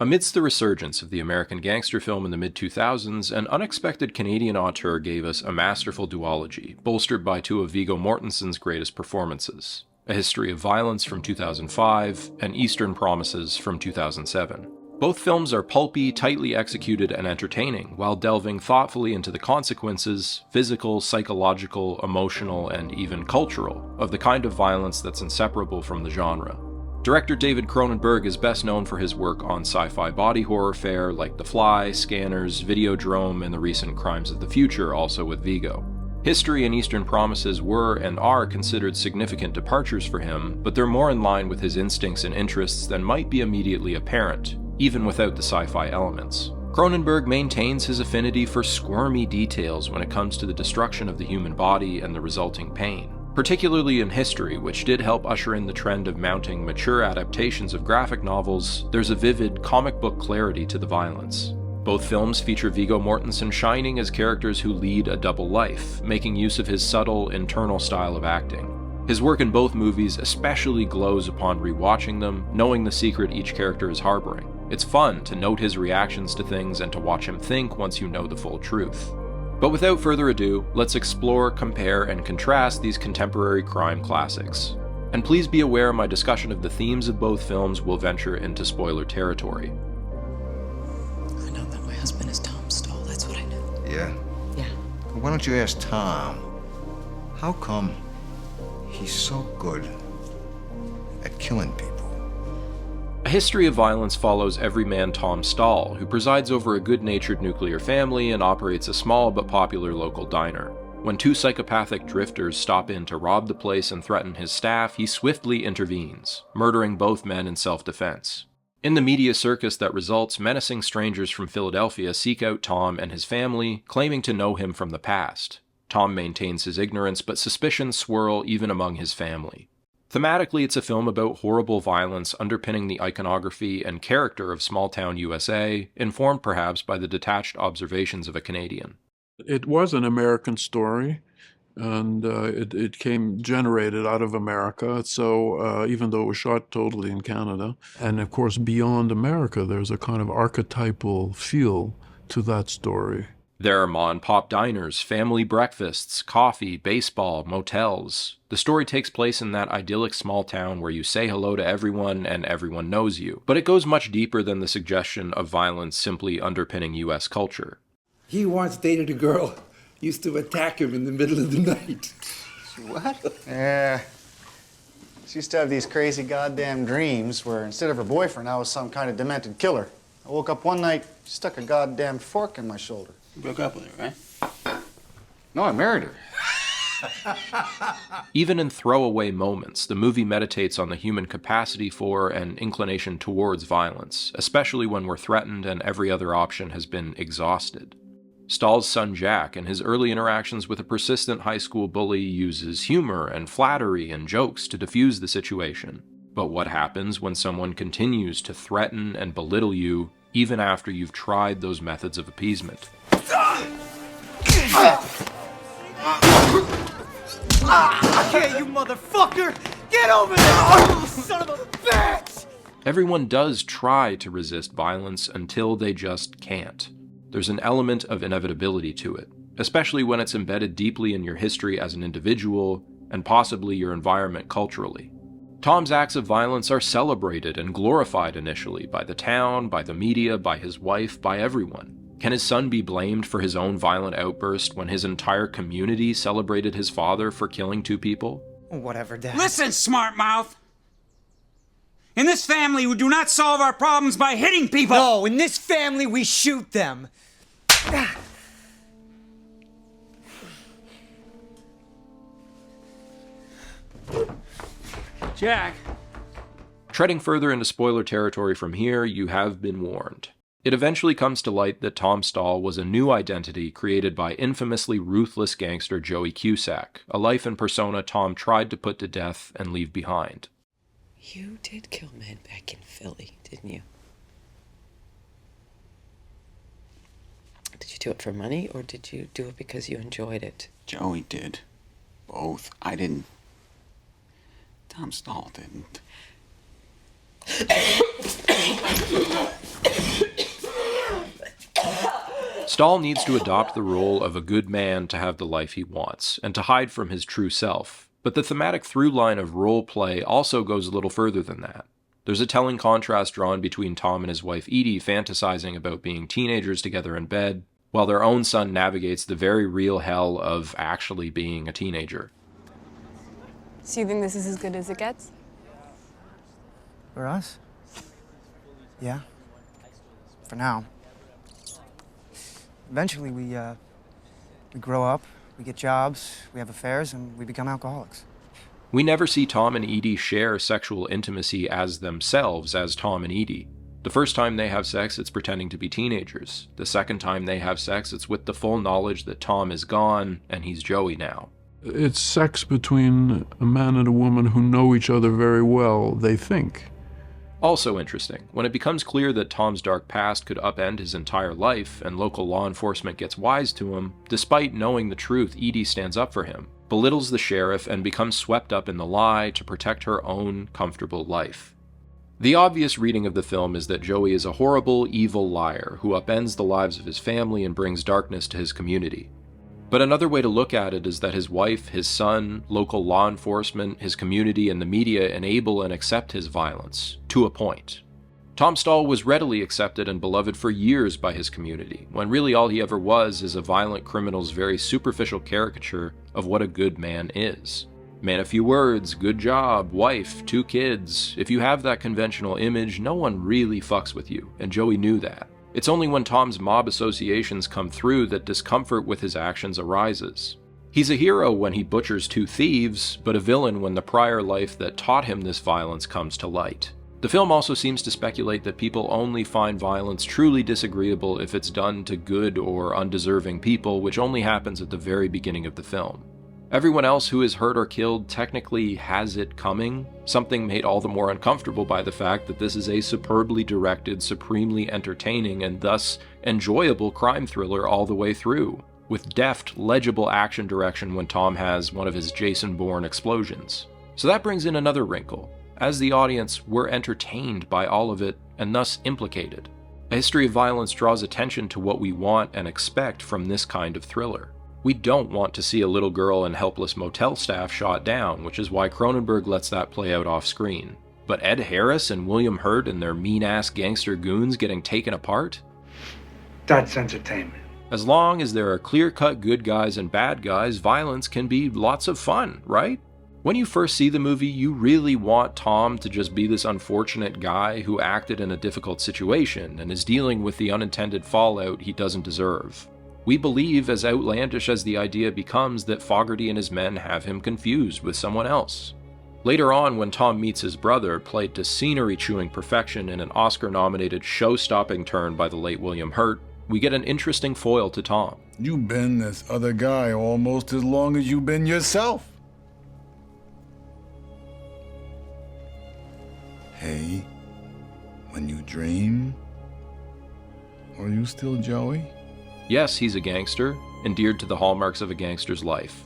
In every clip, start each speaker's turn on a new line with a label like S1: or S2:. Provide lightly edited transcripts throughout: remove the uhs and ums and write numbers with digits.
S1: Amidst the resurgence of the American gangster film in the mid-2000s, an unexpected Canadian auteur gave us a masterful duology, bolstered by two of Viggo Mortensen's greatest performances: A History of Violence from 2005 and Eastern Promises from 2007. Both films are pulpy, tightly executed, and entertaining, while delving thoughtfully into the consequences, physical, psychological, emotional, and even cultural, of the kind of violence that's inseparable from the genre. Director David Cronenberg is best known for his work on sci-fi body horror fare like The Fly, Scanners, Videodrome, and the recent Crimes of the Future, also with Viggo. History and Eastern Promises were and are considered significant departures for him, but they're more in line with his instincts and interests than might be immediately apparent, even without the sci-fi elements. Cronenberg maintains his affinity for squirmy details when it comes to the destruction of the human body and the resulting pain. Particularly in history, which did help usher in the trend of mounting mature adaptations of graphic novels, there's a vivid, comic book clarity to the violence. Both films feature Viggo Mortensen shining as characters who lead a double life, making use of his subtle, internal style of acting. His work in both movies especially glows upon rewatching them, knowing the secret each character is harboring. It's fun to note his reactions to things and to watch him think once you know the full truth. But without further ado, let's explore, compare, and contrast these contemporary crime classics. And please be aware my discussion of the themes of both films will venture into spoiler territory.
S2: I know that my husband is Tom Stahl, that's what I know.
S3: Yeah?
S2: Yeah.
S3: Why don't you ask Tom? How come he's so good at killing people?
S1: A History of Violence follows everyman Tom Stahl, who presides over a good-natured nuclear family and operates a small but popular local diner. When two psychopathic drifters stop in to rob the place and threaten his staff, he swiftly intervenes, murdering both men in self-defense. In the media circus that results, menacing strangers from Philadelphia seek out Tom and his family, claiming to know him from the past. Tom maintains his ignorance, but suspicions swirl even among his family. Thematically, it's a film about horrible violence underpinning the iconography and character of small-town USA, informed perhaps by the detached observations of a Canadian.
S4: It was an American story, and it came generated out of America, so even though it was shot totally in Canada. And of course, beyond America, there's a kind of archetypal feel to that story.
S1: There are ma-and-pop diners, family breakfasts, coffee, baseball, motels. The story takes place in that idyllic small town where you say hello to everyone and everyone knows you. But it goes much deeper than the suggestion of violence simply underpinning US culture.
S5: He once dated a girl, used to attack him in the middle of the night.
S6: What? Yeah. She used to have these crazy goddamn dreams where instead of her boyfriend, I was some kind of demented killer. I woke up one night, she stuck a goddamn fork in my shoulder.
S7: You broke up with her, right?
S6: No, I married her.
S1: Even in throwaway moments, the movie meditates on the human capacity for and inclination towards violence, especially when we're threatened and every other option has been exhausted. Stahl's son Jack, in his early interactions with a persistent high school bully, uses humor and flattery and jokes to diffuse the situation. But what happens when someone continues to threaten and belittle you even after you've tried those methods of appeasement?
S8: Okay, you motherfucker! Get over there! You son of a bitch!
S1: Everyone does try to resist violence until they just can't. There's an element of inevitability to it, especially when it's embedded deeply in your history as an individual and possibly your environment culturally. Tom's acts of violence are celebrated and glorified initially by the town, by the media, by his wife, by everyone. Can his son be blamed for his own violent outburst when his entire community celebrated his father for killing two people?
S8: Whatever, Dad.
S7: Listen, smart mouth! In this family, we do not solve our problems by hitting people!
S8: No, in this family, we shoot them.
S7: Jack.
S1: Treading further into spoiler territory from here, you have been warned. It eventually comes to light that Tom Stahl was a new identity created by infamously ruthless gangster Joey Cusack, a life and persona Tom tried to put to death and leave behind.
S2: You did kill men back in Philly, didn't you? Did you do it for money, or did you do it because you enjoyed it?
S7: Joey did. Both. I didn't. Tom Stahl didn't.
S1: Stahl needs to adopt the role of a good man to have the life he wants, and to hide from his true self. But the thematic through line of role play also goes a little further than that. There's a telling contrast drawn between Tom and his wife Edie fantasizing about being teenagers together in bed, while their own son navigates the very real hell of actually being a teenager.
S9: So you think this is as good as it gets?
S8: For us? Yeah. For now. Eventually, we grow up, we get jobs, we have affairs, and we become alcoholics.
S1: We never see Tom and Edie share sexual intimacy as themselves as Tom and Edie. The first time they have sex, it's pretending to be teenagers. The second time they have sex, it's with the full knowledge that Tom is gone and he's Joey now.
S4: It's sex between a man and a woman who know each other very well, they think.
S1: Also interesting, when it becomes clear that Tom's dark past could upend his entire life and local law enforcement gets wise to him, despite knowing the truth, Edie stands up for him, belittles the sheriff, and becomes swept up in the lie to protect her own comfortable life. The obvious reading of the film is that Joey is a horrible, evil liar who upends the lives of his family and brings darkness to his community. But another way to look at it is that his wife, his son, local law enforcement, his community, and the media enable and accept his violence, to a point. Tom Stahl was readily accepted and beloved for years by his community, when really all he ever was is a violent criminal's very superficial caricature of what a good man is. Man a few words, good job, wife, 2 kids. If you have that conventional image, no one really fucks with you, and Joey knew that. It's only when Tom's mob associations come through that discomfort with his actions arises. He's a hero when he butchers 2 thieves, but a villain when the prior life that taught him this violence comes to light. The film also seems to speculate that people only find violence truly disagreeable if it's done to good or undeserving people, which only happens at the very beginning of the film. Everyone else who is hurt or killed technically has it coming, something made all the more uncomfortable by the fact that this is a superbly directed, supremely entertaining, and thus enjoyable crime thriller all the way through, with deft, legible action direction when Tom has one of his Jason Bourne explosions. So that brings in another wrinkle. As the audience, we're entertained by all of it, and thus implicated. A history of violence draws attention to what we want and expect from this kind of thriller. We don't want to see a little girl and helpless motel staff shot down, which is why Cronenberg lets that play out off screen. But Ed Harris and William Hurt and their mean-ass gangster goons getting taken apart?
S5: That's entertainment.
S1: As long as there are clear-cut good guys and bad guys, violence can be lots of fun, right? When you first see the movie, you really want Tom to just be this unfortunate guy who acted in a difficult situation and is dealing with the unintended fallout he doesn't deserve. We believe, as outlandish as the idea becomes, that Fogarty and his men have him confused with someone else. Later on, when Tom meets his brother, played to scenery-chewing perfection in an Oscar-nominated show-stopping turn by the late William Hurt, we get an interesting foil to Tom.
S10: You've been this other guy almost as long as you've been yourself. Hey, when you dream, are you still Joey?
S1: Yes, he's a gangster, endeared to the hallmarks of a gangster's life.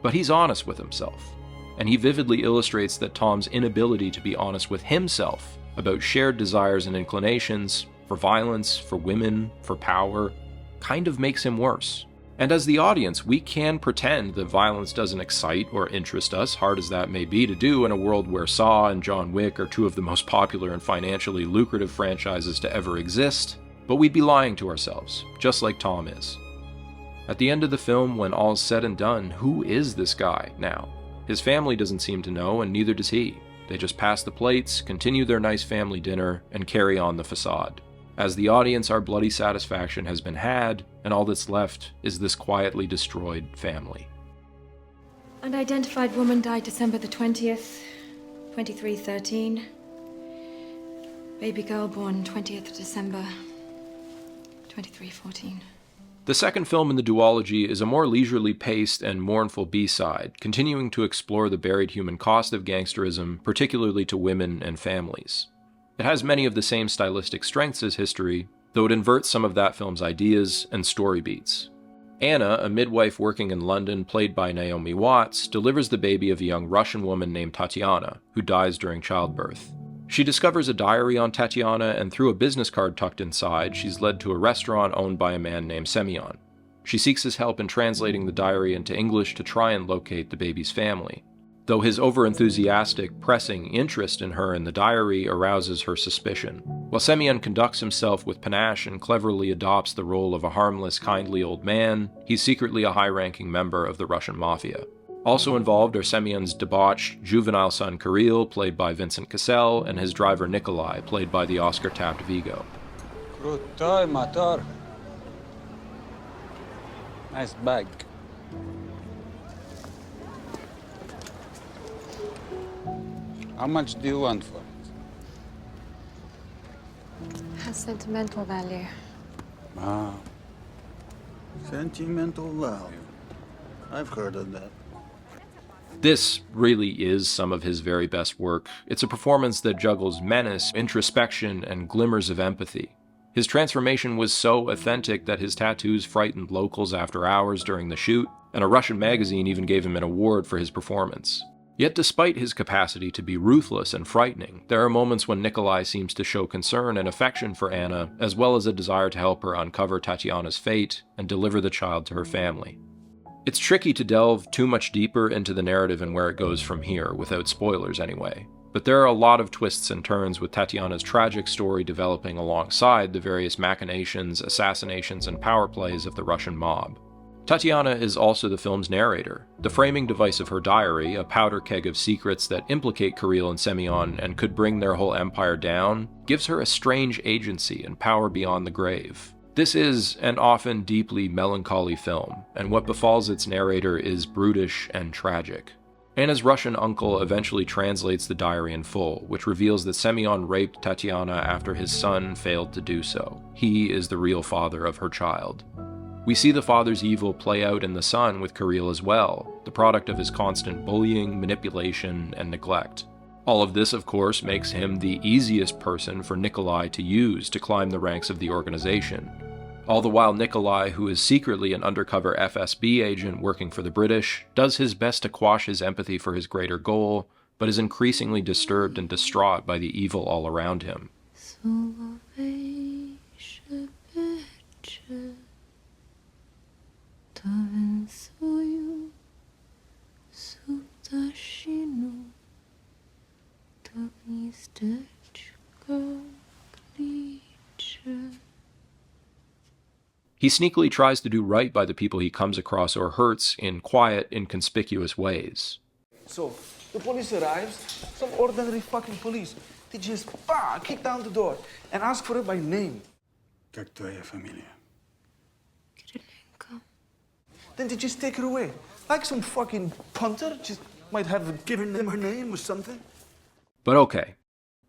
S1: But he's honest with himself, and he vividly illustrates that Tom's inability to be honest with himself about shared desires and inclinations, for violence, for women, for power, kind of makes him worse. And as the audience, we can pretend that violence doesn't excite or interest us, hard as that may be to do in a world where Saw and John Wick are 2 of the most popular and financially lucrative franchises to ever exist, but we'd be lying to ourselves, just like Tom is. At the end of the film, when all's said and done, who is this guy now? His family doesn't seem to know, and neither does he. They just pass the plates, continue their nice family dinner, and carry on the facade. As the audience, our bloody satisfaction has been had, and all that's left is this quietly destroyed family.
S9: Unidentified woman died December the 20th, 2313. Baby girl born 20th December, 2314.
S1: The second film in the duology is a more leisurely paced and mournful B-side, continuing to explore the buried human cost of gangsterism, particularly to women and families. It has many of the same stylistic strengths as History, though it inverts some of that film's ideas and story beats. Anna, a midwife working in London played by Naomi Watts, delivers the baby of a young Russian woman named Tatiana, who dies during childbirth. She discovers a diary on Tatiana, and through a business card tucked inside, she's led to a restaurant owned by a man named Semyon. She seeks his help in translating the diary into English to try and locate the baby's family. Though his overenthusiastic, pressing interest in her in the diary arouses her suspicion. While Semyon conducts himself with panache and cleverly adopts the role of a harmless, kindly old man, he's secretly a high-ranking member of the Russian mafia. Also involved are Semyon's debauched, juvenile son Kirill, played by Vincent Cassel, and his driver Nikolai, played by the Oscar-tapped Viggo.
S11: Kruтой motor. Nice bag. How much do you want for it?
S9: Has sentimental value.
S11: Ah.
S12: Sentimental value. I've heard of that.
S1: This really is some of his very best work. It's a performance that juggles menace, introspection, and glimmers of empathy. His transformation was so authentic that his tattoos frightened locals after hours during the shoot, and a Russian magazine even gave him an award for his performance. Yet despite his capacity to be ruthless and frightening, there are moments when Nikolai seems to show concern and affection for Anna, as well as a desire to help her uncover Tatiana's fate and deliver the child to her family. It's tricky to delve too much deeper into the narrative and where it goes from here, without spoilers anyway. But there are a lot of twists and turns, with Tatiana's tragic story developing alongside the various machinations, assassinations, and power plays of the Russian mob. Tatiana is also the film's narrator. The framing device of her diary, a powder keg of secrets that implicate Kirill and Semyon and could bring their whole empire down, gives her a strange agency and power beyond the grave. This is an often deeply melancholy film, and what befalls its narrator is brutish and tragic. Anna's Russian uncle eventually translates the diary in full, which reveals that Semyon raped Tatiana after his son failed to do so. He is the real father of her child. We see the father's evil play out in the son with Kirill as well, the product of his constant bullying, manipulation, and neglect. All of this, of course, makes him the easiest person for Nikolai to use to climb the ranks of the organization. All the while, Nikolai, who is secretly an undercover FSB agent working for the British, does his best to quash his empathy for his greater goal, but is increasingly disturbed and distraught by the evil all around him. He sneakily tries to do right by the people he comes across or hurts in quiet, inconspicuous ways.
S8: So, the police arrives, some ordinary fucking police. They just, kick down the door and ask for it by name.
S12: Как твоя фамилия?
S8: Then they just take her away. Like some fucking punter, just might have given them her name or something.
S1: But okay,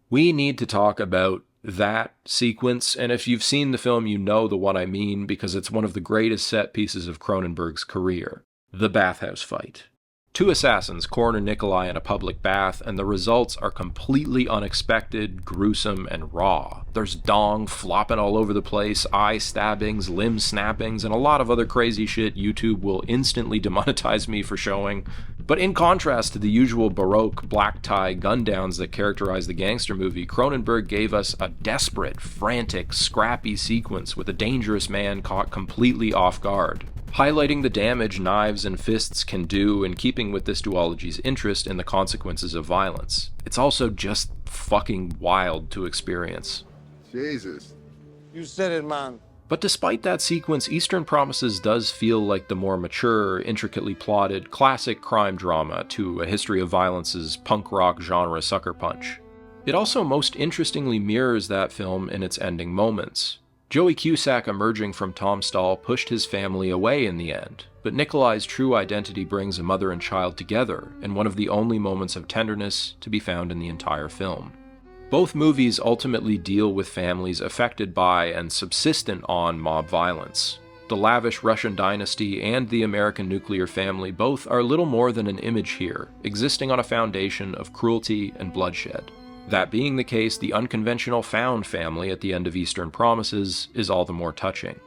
S1: we need to talk about that sequence, and if you've seen the film, you know the one I mean, because it's one of the greatest set pieces of Cronenberg's career. The bathhouse fight. Two assassins corner Nikolai in a public bath, and the results are completely unexpected, gruesome, and raw. There's dong flopping all over the place, eye stabbings, limb snappings, and a lot of other crazy shit YouTube will instantly demonetize me for showing. But in contrast to the usual Baroque black tie gundowns that characterize the gangster movie, Cronenberg gave us a desperate, frantic, scrappy sequence with a dangerous man caught completely off guard, highlighting the damage knives and fists can do in keeping with this duology's interest in the consequences of violence. It's also just fucking wild to experience.
S12: Jesus.
S11: You said it, man.
S1: But despite that sequence, Eastern Promises does feel like the more mature, intricately plotted, classic crime drama to A History of Violence's punk rock genre sucker punch. It also most interestingly mirrors that film in its ending moments. Joey Cusack emerging from Tom Stall pushed his family away in the end, but Nikolai's true identity brings a mother and child together in one of the only moments of tenderness to be found in the entire film. Both movies ultimately deal with families affected by and subsistent on mob violence. The lavish Russian dynasty and the American nuclear family both are little more than an image here, existing on a foundation of cruelty and bloodshed. That being the case, the unconventional found family at the end of Eastern Promises is all the more touching.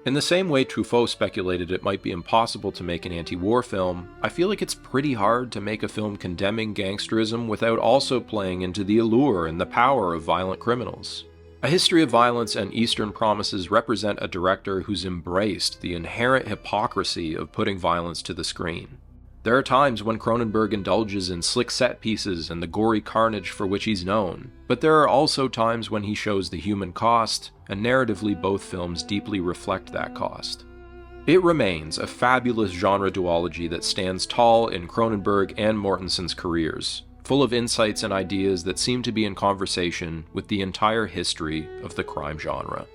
S1: In the same way Truffaut speculated it might be impossible to make an anti-war film, I feel like it's pretty hard to make a film condemning gangsterism without also playing into the allure and the power of violent criminals. A History of Violence and Eastern Promises represent a director who's embraced the inherent hypocrisy of putting violence to the screen. There are times when Cronenberg indulges in slick set pieces and the gory carnage for which he's known, but there are also times when he shows the human cost, and narratively both films deeply reflect that cost. It remains a fabulous genre duology that stands tall in Cronenberg and Mortensen's careers, full of insights and ideas that seem to be in conversation with the entire history of the crime genre.